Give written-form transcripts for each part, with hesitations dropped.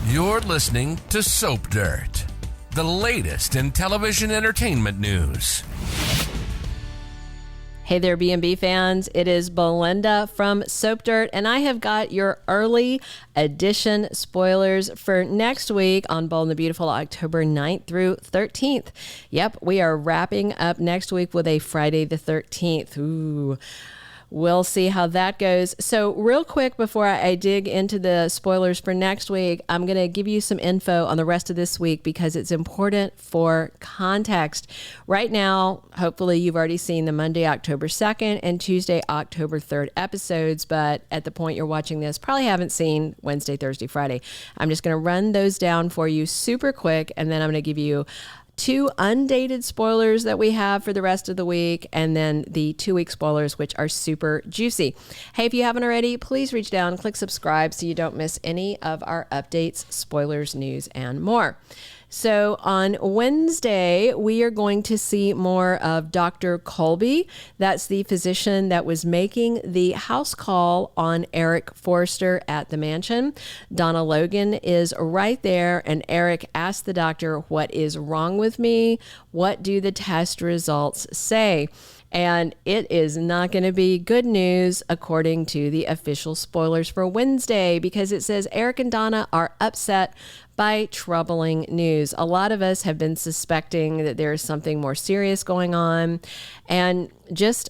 You're listening to Soap Dirt, the latest in television entertainment news. Hey there, B&B fans. It is Belinda from Soap Dirt, and I have got your early edition spoilers for next week on Bold and the Beautiful, October 9th through 13th. Yep, we are wrapping up next week with a Friday the 13th. Ooh. We'll see how that goes. So real quick before I dig into the spoilers for next week, I'm going to give you some info on the rest of this week because it's important for context. Right now, hopefully you've already seen the Monday, October 2nd and Tuesday, October 3rd episodes, but at the point you're watching this, probably haven't seen Wednesday, Thursday, Friday. I'm just going to run those down for you super quick, and then I'm going to give you 2 undated spoilers that we have for the rest of the week, and then the 2-week spoilers, which are super juicy. Hey, if you haven't already, please reach down, click subscribe so you don't miss any of our updates, spoilers, news, and more. So on Wednesday, we are going to see more of Dr. Colby. That's the physician that was making the house call on Eric Forrester at the mansion. Donna Logan is right there, and Eric asked the doctor, "What is wrong with me? What do the test results say?" And it is not going to be good news according to the official spoilers for Wednesday, because it says Eric and Donna are upset by troubling news. A lot of us have been suspecting that there is something more serious going on. And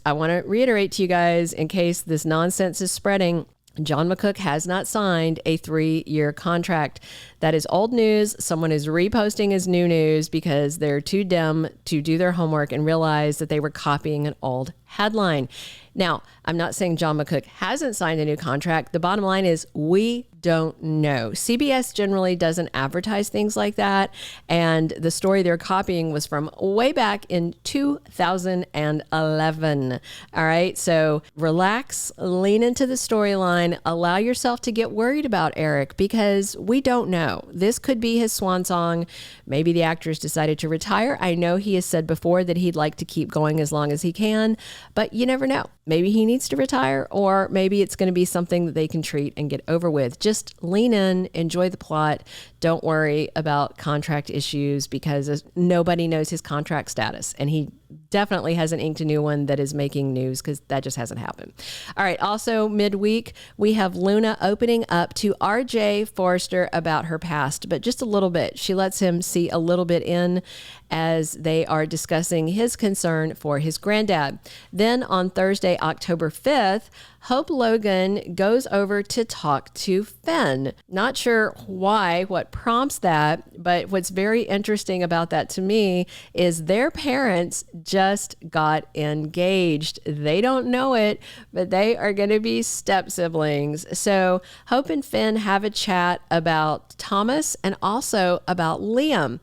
I want to reiterate to you guys, in case this nonsense is spreading, John McCook has not signed a 3-year contract. That is old news. Someone is reposting as new news because they're too dumb to do their homework and realize that they were copying an old headline. Now, I'm not saying John McCook hasn't signed a new contract. The bottom line is we don't know. CBS generally doesn't advertise things like that. And the story they're copying was from way back in 2011. All right. So relax, lean into the storyline, allow yourself to get worried about Eric because we don't know. This could be his swan song. Maybe the actor's decided to retire. I know he has said before that he'd like to keep going as long as he can, but you never know. Maybe he needs to retire, or maybe it's going to be something that they can treat and get over with. Just lean in, enjoy the plot. Don't worry about contract issues because nobody knows his contract status. And he definitely hasn't inked a new one that is making news because that just hasn't happened. All right. Also, midweek, we have Luna opening up to RJ Forrester about her past, but just a little bit. She lets him see a little bit in as they are discussing his concern for his granddad. Then on Thursday, October 5th, Hope Logan goes over to talk to Finn. Not sure why, what prompts that, but what's very interesting about that to me is their parents just got engaged. They don't know it, but they are going to be step siblings. So Hope and Finn have a chat about Thomas and also about Liam.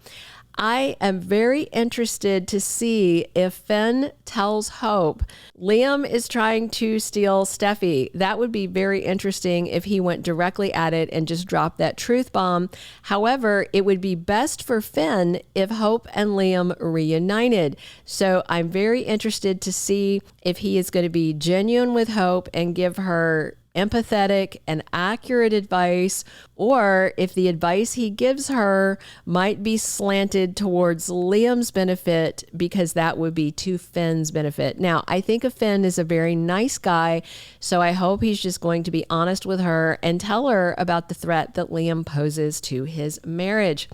I am very interested to see if Finn tells Hope Liam is trying to steal Steffi. That would be very interesting if he went directly at it and just dropped that truth bomb. However, it would be best for Finn if Hope and Liam reunited. So I'm very interested to see if he is going to be genuine with Hope and give her empathetic and accurate advice, or if the advice he gives her might be slanted towards Liam's benefit because that would be to Finn's benefit. Now, I think Finn is a very nice guy, so I hope he's just going to be honest with her and tell her about the threat that Liam poses to his marriage.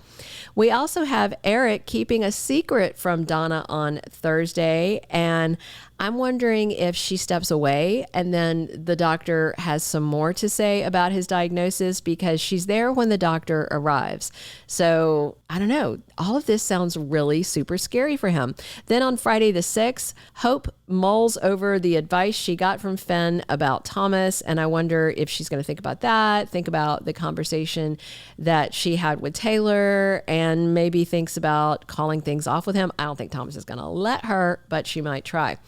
We also have Eric keeping a secret from Donna on Thursday, and I'm wondering if she steps away and then the doctor has some more to say about his diagnosis because she's there when the doctor arrives. So I don't know. All of this sounds really super scary for him. Then on Friday the 6th, Hope mulls over the advice she got from Finn about Thomas. And I wonder if she's going to think about that, think about the conversation that she had with Taylor, and maybe thinks about calling things off with him. I don't think Thomas is going to let her, but she might try.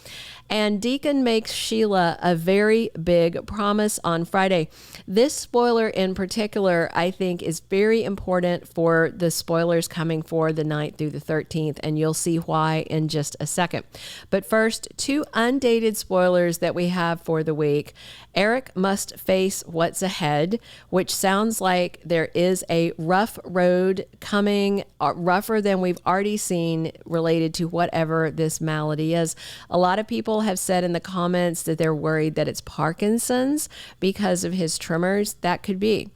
And Deacon makes Sheila a very big promise on Friday. This spoiler in particular, I think, is very important for the spoilers coming for the 9th through the 13th, and you'll see why in just a second. But first, 2 undated spoilers that we have for the week. Eric must face what's ahead, which sounds like there is a rough road coming, rougher than we've already seen related to whatever this malady is. A lot of people have said in the comments that they're worried that it's Parkinson's because of his tremors. That could be.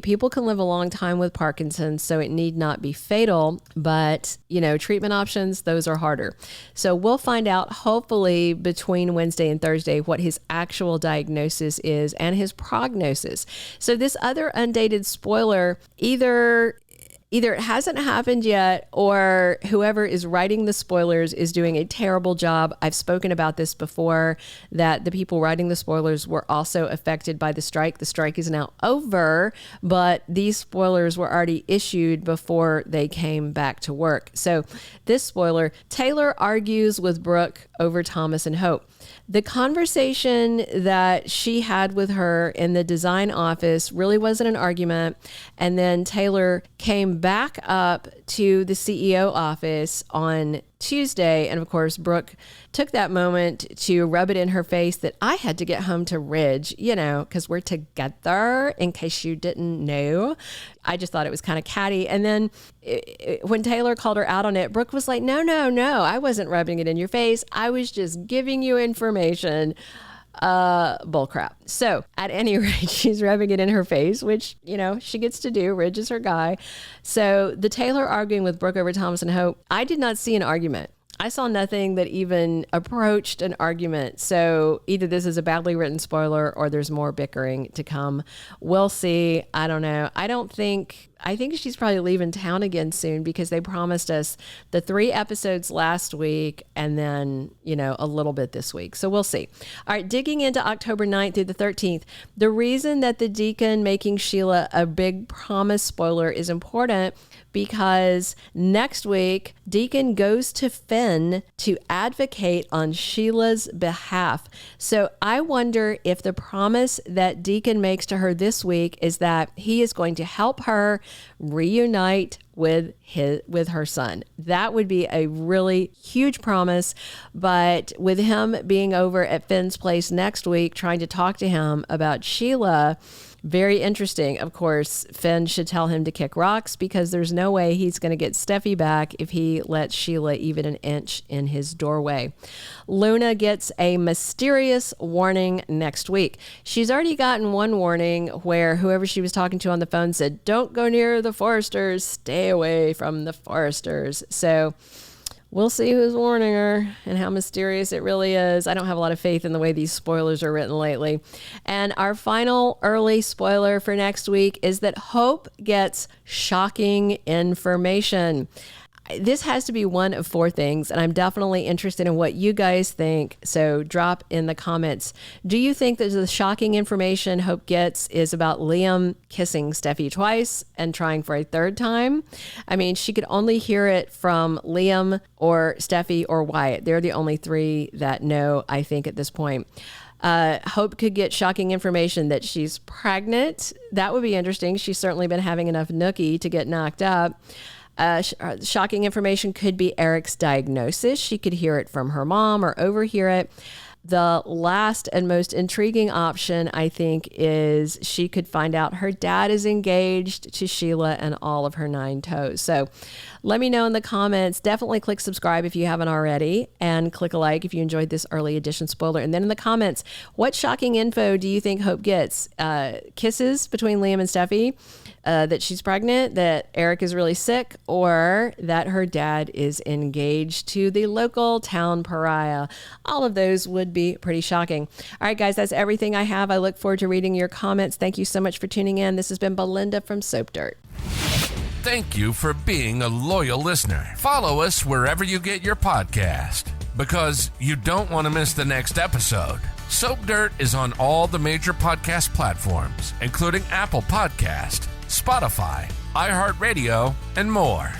People can live a long time with Parkinson's, so it need not be fatal, but, treatment options, those are harder. So we'll find out, hopefully, between Wednesday and Thursday, what his actual diagnosis is and his prognosis. So this other undated spoiler, either it hasn't happened yet, or whoever is writing the spoilers is doing a terrible job. I've spoken about this before, that the people writing the spoilers were also affected by the strike. The strike is now over, but these spoilers were already issued before they came back to work. So this spoiler, Taylor argues with Brooke over Thomas and Hope. The conversation that she had with her in the design office really wasn't an argument. And then Taylor came back up to the CEO office on Tuesday. And of course, Brooke took that moment to rub it in her face that I had to get home to Ridge, because we're together, in case you didn't know. I just thought it was kind of catty. And then when Taylor called her out on it, Brooke was like, no, I wasn't rubbing it in your face. I was just giving you information. Bullcrap. So at any rate, she's rubbing it in her face, which, she gets to do. Ridge is her guy. So the Taylor arguing with Brooke over Thomas and Hope, I did not see an argument. I saw nothing that even approached an argument. So either this is a badly written spoiler or there's more bickering to come. We'll see. I don't know. I think she's probably leaving town again soon, because they promised us the 3 episodes last week and then, a little bit this week. So we'll see. All right, digging into October 9th through the 13th, the reason that the Deacon making Sheila a big promise spoiler is important because next week, Deacon goes to Finn to advocate on Sheila's behalf. So I wonder if the promise that Deacon makes to her this week is that he is going to help her reunite with her son. That would be a really huge promise. But with him being over at Finn's place next week, trying to talk to him about Sheila, very interesting. Of course, Finn should tell him to kick rocks, because there's no way he's going to get Steffi back if he lets Sheila even an inch in his doorway. Luna gets a mysterious warning next week. She's already gotten one warning where whoever she was talking to on the phone said, "Don't go near the Forresters, stay away from the Forresters." So we'll see who's warning her and how mysterious it really is. I don't have a lot of faith in the way these spoilers are written lately. And our final early spoiler for next week is that Hope gets shocking information. This has to be one of 4 things, and I'm definitely interested in what you guys think. So drop in the comments. Do you think that the shocking information Hope gets is about Liam kissing Steffi twice and trying for a 3rd time? I mean, she could only hear it from Liam or Steffi or Wyatt. They're the only 3 that know, I think, at this point. Hope could get shocking information that she's pregnant. That would be interesting. She's certainly been having enough nookie to get knocked up. Shocking information could be Eric's diagnosis. She could hear it from her mom or overhear it. The last and most intriguing option, I think, is she could find out her dad is engaged to Sheila and all of her 9 toes. So let me know in the comments. Definitely click subscribe if you haven't already, and click a like if you enjoyed this early edition spoiler. And then in the comments, what shocking info do you think Hope gets? Kisses between Liam and Steffi? That she's pregnant, that Eric is really sick, or that her dad is engaged to the local town pariah. All of those would be pretty shocking. All right, guys, that's everything I have. I look forward to reading your comments. Thank you so much for tuning in. This has been Belinda from Soap Dirt. Thank you for being a loyal listener. Follow us wherever you get your podcast, because you don't want to miss the next episode. Soap Dirt is on all the major podcast platforms, including Apple Podcast, Spotify, iHeartRadio, and more.